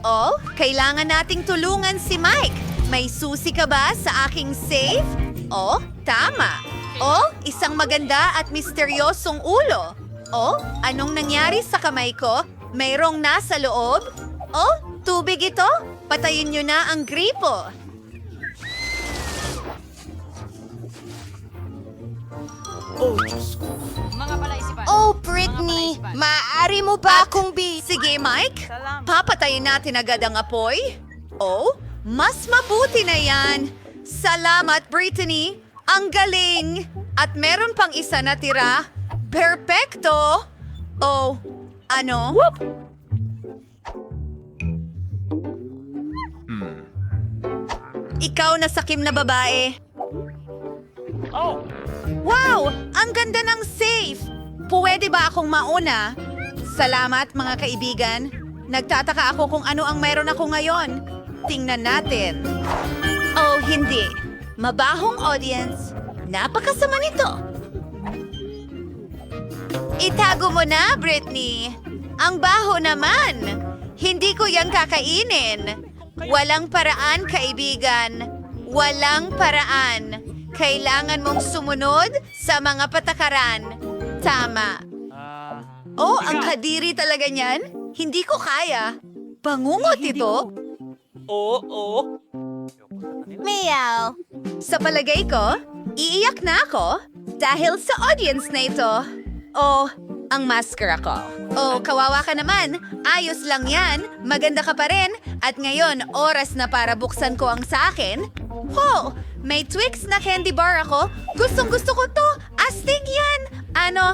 Oh, kailangan nating tulungan si Mike. May susi ka ba sa aking safe? Oh, tama. Oh, isang maganda at misteryosong ulo. Oh, anong nangyari sa kamay ko? Mayroong nasa loob? Oh, tubig ito? Patayin nyo na ang gripo. Oh, Britney, maaari mo ba akong Sige, Mike. Papatayin natin agad ang apoy. Oh, mas mabuti na yan. Salamat, Brittany. Ang galing. At meron pang isa na tira. Perpekto. Oh, ano? Ikaw na sakim na babae. Wow! Ang ganda ng safe! Pwede ba akong mauna? Salamat, mga kaibigan. Nagtataka ako kung ano ang meron ako ngayon. Tingnan natin. Oh, hindi. Mabahong audience. Napakasama nito. Itago mo na, Britney. Ang baho naman. Hindi ko yang kakainin. Walang paraan, kaibigan. Walang paraan. Kailangan mong sumunod sa mga patakaran. Tama. Oh, ang kadiri talaga niyan. Hindi ko kaya. Bangungot ito. Meow. Sa palagay ko, iiyak na ako dahil sa audience na ito. Oh, ang maskara ko. Oh, kawawa ka naman. Ayos lang yan. Maganda ka pa rin. At ngayon, oras na para buksan ko ang sa akin. Ho! May Twix na candy bar ako. Gustong gusto ko to. Astig yan. Ano?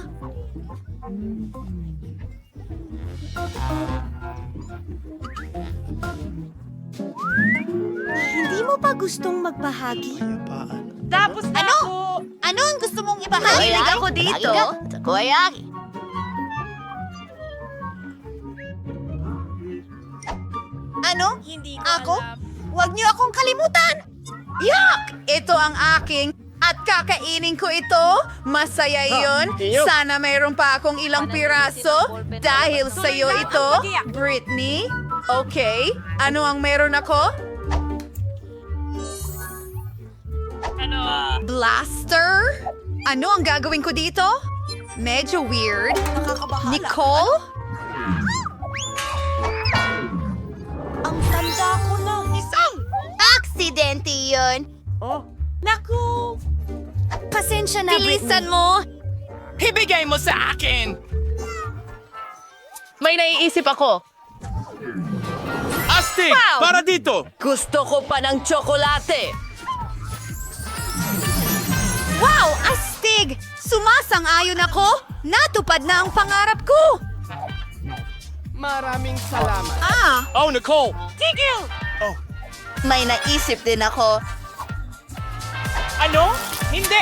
Hindi mo pa gustong magbahagi? Tapos na Ano? ako! Ano ang gusto mong ibahagi? Mahilig ako dito. Ano? Hindi ko Ako? alam. Huwag niyo akong kalimutan! Yak! Ito ang aking at kakainin ko ito. Masaya iyon. Sana mayroon pa akong ilang piraso dahil sa'yo ito, Britney. Okay, ano ang meron ako? Blaster? Ano ang gagawin ko dito? Medyo weird. Nicole? Ang tanda ko ng isang aksidente yun. Naku! Pasensya na, Bilisan mo! Ibigay mo sa akin! May naiisip ako. Astig! Para dito! Gusto ko pa ng tsokolate. Wow! Astig! Sumasang-ayon ako! Natupad na ang pangarap ko! Maraming salamat. Oh, Nicole! May naisip din ako. Ano? Hindi!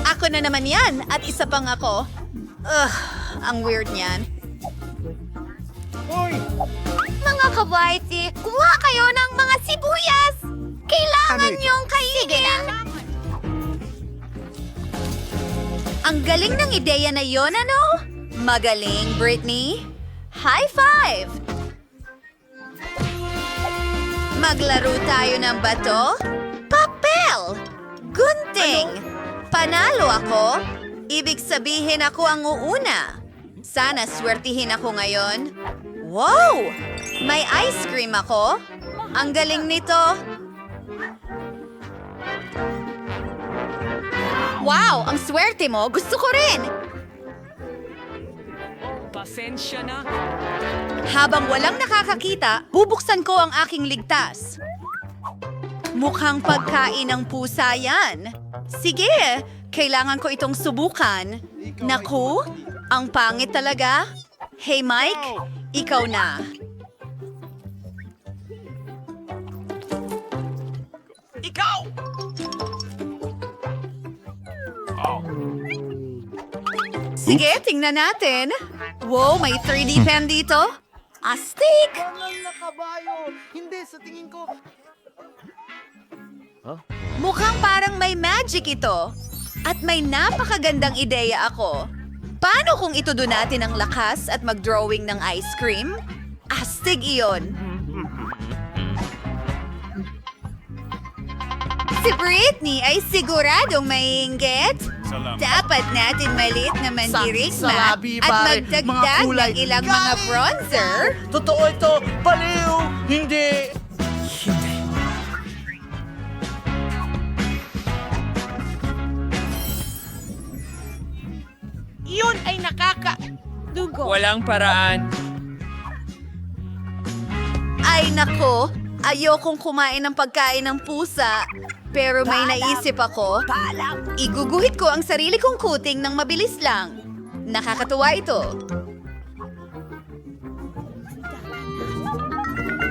Ako na naman yan at isa pang ako. Ugh, ang weird niyan. Mga kabaiti, kumuha kayo ng mga sibuyas! Kailangan niyong kainin! Ang galing ng ideya na yon, ano? Magaling, Britney. High five! Maglaro tayo ng bato? Papel! Gunting! Panalo ako? Ibig sabihin ako ang uuna. Sana swertihin ako ngayon. Wow! May ice cream ako? Ang galing nito. Wow! Ang swerte mo! Gusto ko rin! Pasensya na. Habang walang nakakakita, bubuksan ko ang aking ligtas. Mukhang pagkain ng pusa yan. Sige, kailangan ko itong subukan. Naku, ang pangit talaga. Hey Mike, ikaw na. Ikaw! Sige, tingnan natin. Wow, may 3D pen dito. Astig! Hindi, sa tingin ko. Mukhang parang may magic ito. At may napakagandang ideya ako. Paano kung itudo natin ang lakas at mag-drawing ng ice cream? Astig iyon. Si Britney ay siguradong maiinggit. Dapat natin maliit na mandirigma at magdagdag ng ilang mga bronzer. Totoo ito! Baliw! Hindi! Iyon ay dugo. Walang paraan. Ay nako, ayokong kumain ng pagkain ng pusa. Pero may naisip ako. Iguguhit ko ang sarili kong kuting ng mabilis lang. Nakakatuwa ito.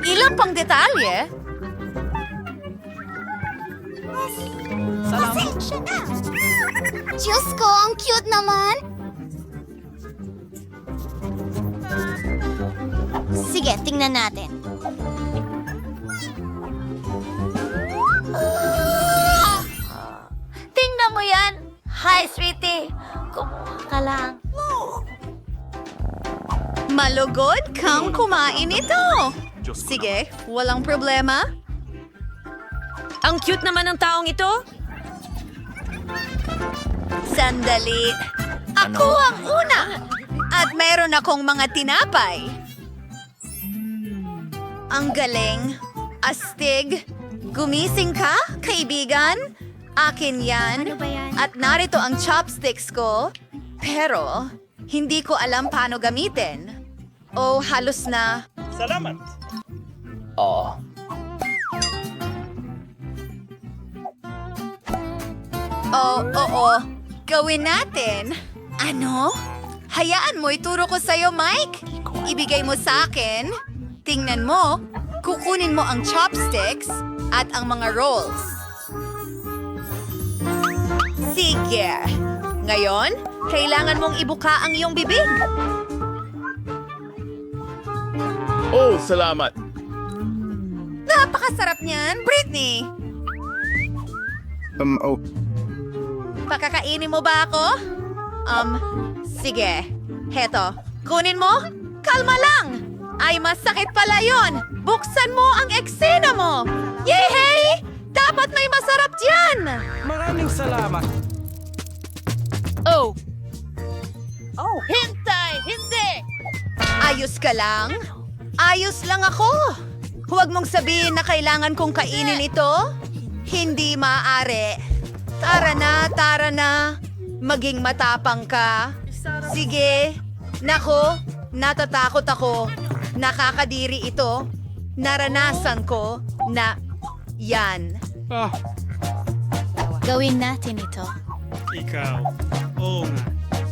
Ilang pang detalye? Pasensya na! Diyos ko, ang cute naman! Sige, tingnan natin. Tingnan mo yan! Hi, sweetie! Kumuha ka lang. Malugod kang kumain ito. Sige, walang problema. Ang cute naman ng taong ito. Sandali. Ako ang una! At meron akong mga tinapay. Ang galing. Astig. Gumising ka, kaibigan? Akin yan. At narito ang chopsticks ko. Pero, hindi ko alam paano gamitin. O halos na... Oh. Oo. Gawin natin. Ano? Hayaan mo, ituro ko sa'yo, Mike. Ibigay mo sa akin. Tingnan mo. Kukunin mo ang chopsticks at ang mga rolls. Sige. Ngayon, kailangan mong ibuka ang iyong bibig. Oh, salamat. Napakasarap niyan, Britney. Oh. Pakakainin mo ba ako? Sige. Heto. Kunin mo? Kalma lang! Ay, masakit pala yon. Buksan mo ang eksena mo! Yehey! Dapat may masarap diyan! Maraming salamat. Oh, Hintay! Hindi! Ayos ka lang? Ayos lang ako! Huwag mong sabihin na kailangan kong kainin ito. Hindi maaari. Tara na. Maging matapang ka. Sige. Nako, natatakot ako. Nakakadiri ito. Naranasan ko na yan. Gawin natin ito.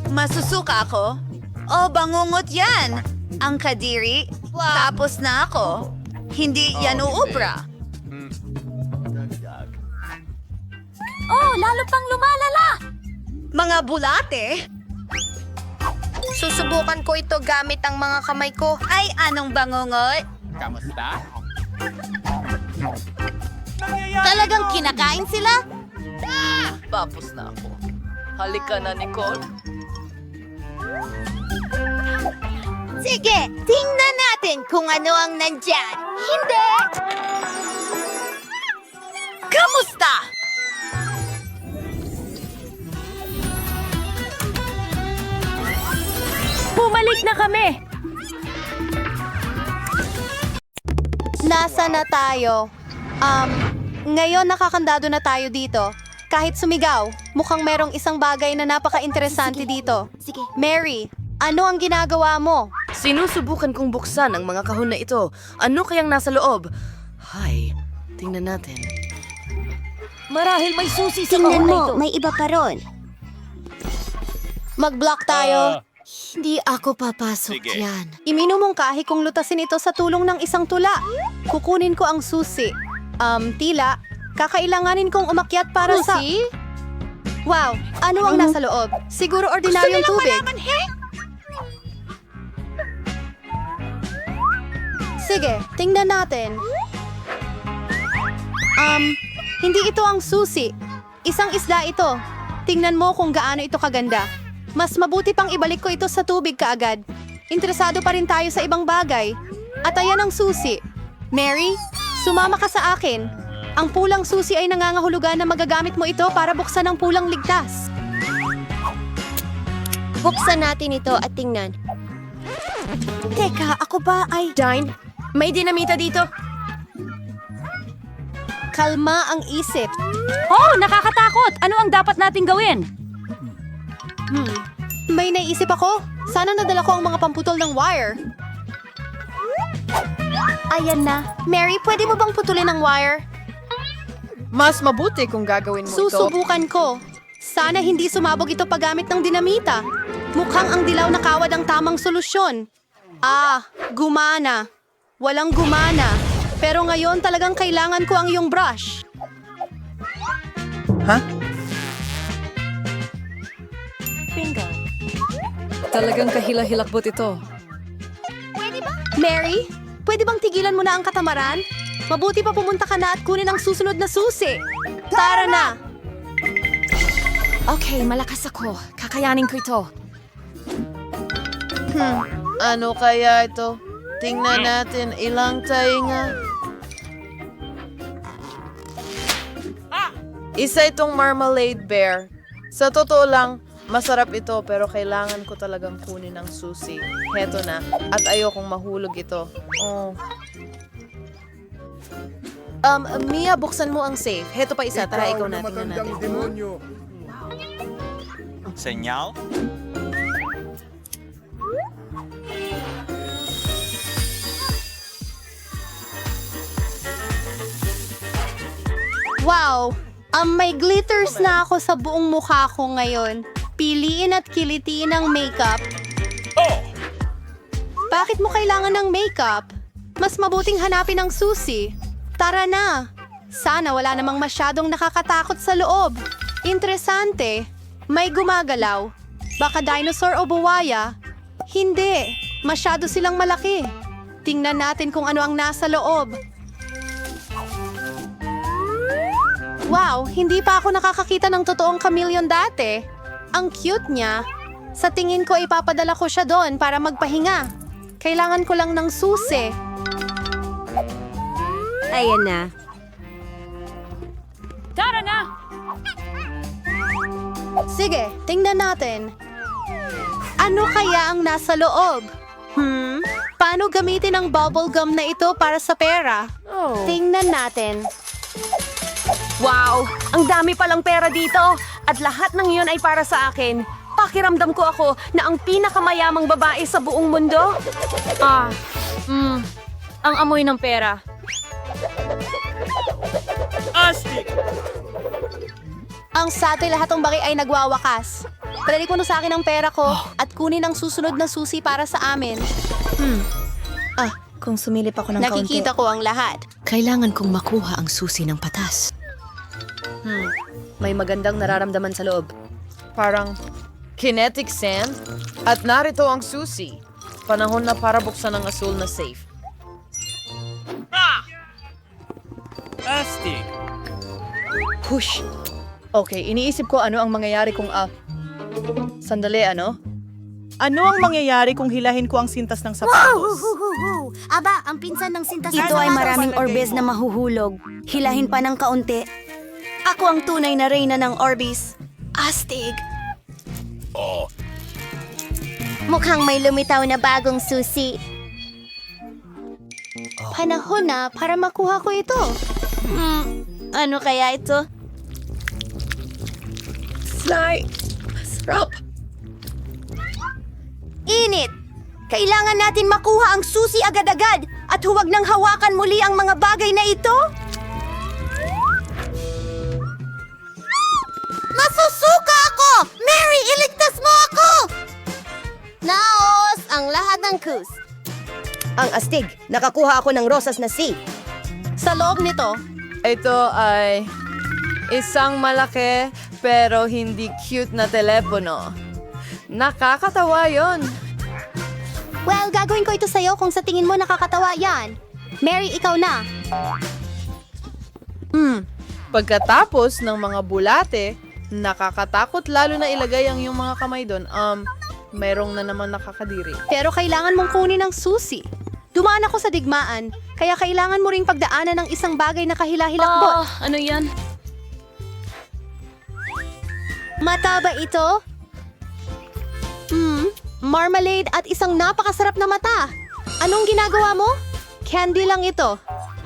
Masusuka ako? O bangungot yan? Ang kadiri? Tapos na ako. Hindi yan uubra. Oh, lalo pang lumalala! Mga bulate? Susubukan ko ito gamit ang mga kamay ko. Ay, anong bangungot? Kamusta? Talagang kinakain sila? tapos na ako. Halika na, Nicole. Sige, tingnan natin kung ano ang nandyan. Hindi! Kamusta? Bumalik na kami! Nasa na tayo? Ngayon nakakandado na tayo dito. Kahit sumigaw, mukhang merong isang bagay na napaka-interesante dito. Sige. Mary, ano ang ginagawa mo? Sinusubukan kong buksan ang mga kahon na ito. Ano kayang nasa loob? Hay, tingnan natin. Marahil may susi sa Tingnan kahon na mo, ito. may iba pa ron. Mag-block tayo. Hindi ako papasok yan. Iminom mong kahi kung lutasin ito sa tulong ng isang tula. Kukunin ko ang susi. Tila, kakailanganin kong umakyat para sa... Wow, ano ang nasa loob? Siguro ordinaryong tubig. Sige, tingnan natin. Hindi ito ang susi. Isang isda ito. Tingnan mo kung gaano ito kaganda. Mas mabuti pang ibalik ko ito sa tubig kaagad. Interesado pa rin tayo sa ibang bagay. At ayan ang susi. Mary, sumama ka sa akin. Ang pulang susi ay nangangahulugan na magagamit mo ito para buksan ang pulang ligtas. Buksan natin ito at tingnan. Teka, ako ba ay... Dine, may dinamita dito. Kalma ang isip. Oh, nakakatakot! Ano ang dapat nating gawin? May naisip ako. Sana nadala ko ang mga pamputol ng wire. Ayan na. Mary, pwede mo bang putulin ang wire? Mas mabuti kung gagawin mo ito. Susubukan ko. Sana hindi sumabog ito paggamit ng dinamita. Mukhang ang dilaw na kawad ang tamang solusyon. Gumana. Walang gumana. Pero ngayon talagang kailangan ko ang iyong brush. Talagang kahila-hilakbot ito. Mary, pwede bang tigilan mo na ang katamaran? Mabuti pa pumunta ka na at kunin ang susunod na susi. Tara na! Okay, malakas ako. Kakayanin ko ito. Ano kaya ito? Tingnan natin ilang tainga. Isa itong marmalade bear. Sa totoo lang, masarap ito pero kailangan ko talagang kunin ang susi. Heto na. At ayokong mahulog ito. Oh. Mia, buksan mo ang safe. Heto pa isa. Tara, ikaw na. Tingnan natin. Senyal? Wow! May glitters na ako sa buong mukha ko ngayon. Piliin at kilitiin ang makeup. Bakit mo kailangan ng makeup? Mas mabuting hanapin ang susi. Tara na! Sana wala namang masyadong nakakatakot sa loob. Interesante. May gumagalaw. Baka dinosaur o buwaya? Hindi. Masyado silang malaki. Tingnan natin kung ano ang nasa loob. Wow, hindi pa ako nakakakita ng totoong chameleon dati. Ang cute niya. Sa tingin ko ipapadala ko siya doon para magpahinga. Kailangan ko lang ng susi. Ayan na. Tara na! Sige, tingnan natin. Ano kaya ang nasa loob? Paano gamitin ang bubble gum na ito para sa pera? Tingnan natin. Wow! Ang dami palang pera dito! At lahat ng iyon ay para sa akin. Pakiramdam ko ako na ang pinakamayamang babae sa buong mundo. Ang amoy ng pera. Astig! Ang satoy lahat ng bagay ay nagwawakas. Dali ko na sa akin ang pera ko at kunin ang susunod na susi para sa amin. Kung sumilip ako ng Nakikita ko ang lahat. Kailangan kong makuha ang susi ng patas. May magandang nararamdaman sa loob. Parang kinetic sand. At narito ang susi. Panahon na para buksan ang asul na safe. Astig! Push! Okay, iniisip ko ano ang mangyayari kung Sandali, ano? Ano ang mangyayari kung hilahin ko ang sintas ng sapatos? Aba, ang pinsan ng sintas. Ito ay maraming orbes na mahuhulog. Hilahin pa ng kaunti. Ako ang tunay na reyna ng orbis. Astig. Mukhang may lumitaw na bagong susi. Panahon na para makuha ko ito. Ano kaya ito? Init! Kailangan natin makuha ang susi agad-agad at huwag nang hawakan muli ang mga bagay na ito. Masusuka ako! Mary, iligtas mo ako! Naos ang lahat ng kus. Ang astig, nakakuha ako ng rosas na C. Sa loob nito, Ito ay isang malaki pero hindi cute na telepono. Nakakatawa yon. well, gagawin ko ito sa'yo kung sa tingin mo nakakatawa yan. Mary, ikaw na. Pagkatapos ng mga bulate, nakakatakot lalo na ilagay ang iyong mga kamay doon. Mayroong na naman nakakadiri. Pero kailangan mong kunin ang susi. Dumaan ako sa digmaan, kaya kailangan mo ring pagdaanan ng isang bagay na kahila-hilakbot. Ano yan? Mata ba ito? Marmalade at isang napakasarap na mata. Anong ginagawa mo? Candy lang ito.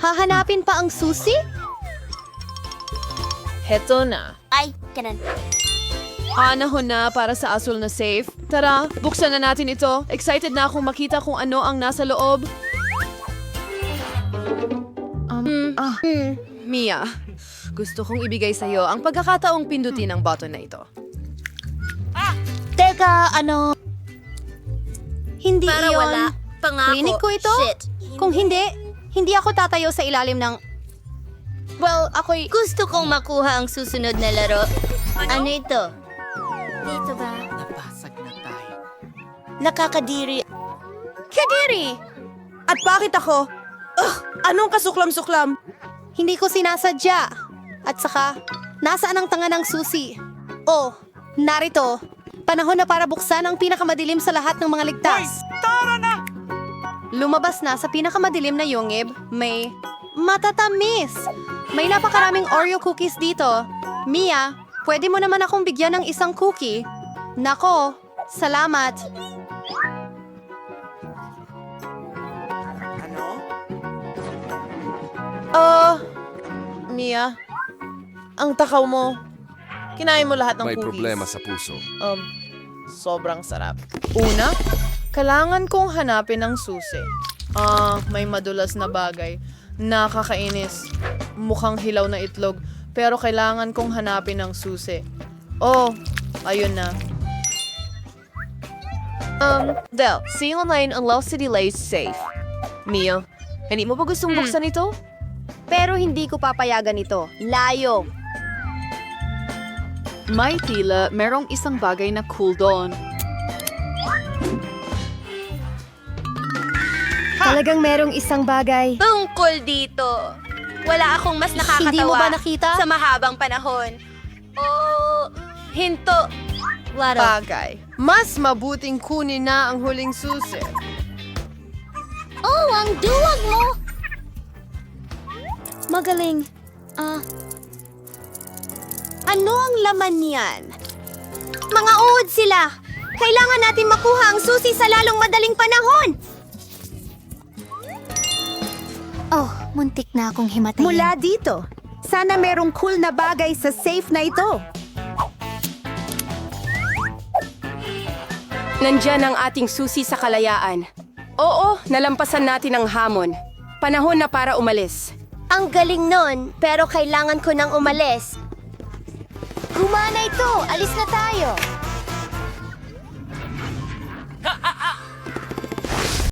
Hahanapin pa ang susi? Heto na. Ay, ganun. Panahon na para sa asul na safe. Tara, buksan na natin ito. Excited na akong makita kung ano ang nasa loob. Mia, gusto kong ibigay sa'yo ang pagkakataong pindutin ang button na ito. Teka, ano? Hindi Para iyon. wala. Pangako. Rinig ko ito? Shit. Kung hindi, hindi ako tatayo sa ilalim ng... Well, ako'y... Gusto kong makuha ang susunod na laro. Ano ito? Dito ba? Napasag na tayo. Nakakadiri. Kadiri! At bakit ako? Anong kasuklam-suklam? Hindi ko sinasadya. At saka, nasaan ang tanga ng susi? Oh, narito. Panahon na para buksan ang pinakamadilim sa lahat ng mga ligtas. Lumabas na sa pinakamadilim na yungib, may matatamis. May napakaraming Oreo cookies dito. Mia, pwede mo naman akong bigyan ng isang cookie? Nako, salamat. Mia, ang takaw mo. Kinain mo lahat ng May cookies. problema sa puso. Sobrang sarap. Una, kailangan kong hanapin ang susi. May madulas na bagay. Nakakainis. Mukhang hilaw na itlog. Pero kailangan kong hanapin ang susi. Oh, ayun na. Del, see you online on Lost City Lays safe. Mia, hindi mo ba gustong buksan ito? Pero hindi ko papayagan ito. Layo. May tila merong isang bagay na cool doon. Talagang merong isang bagay. Tungkol dito. Wala akong mas nakakatawa Hindi mo ba nakita? sa mahabang panahon. Oh, hinto. Bagay. Mas mabuting kunin na ang huling susi. Oh, ang duwag mo! Magaling. Ano ang laman niyan? Mga uod sila! Kailangan natin makuha ang susi sa lalong madaling panahon! Oh, muntik na akong himatayin. Mula dito. Sana merong cool na bagay sa safe na ito. Nandyan ang ating susi sa kalayaan. Oo, nalampasan natin ang hamon. Panahon na para umalis. Ang galing nun, pero kailangan ko nang umalis. Gumana ito! Alis na tayo!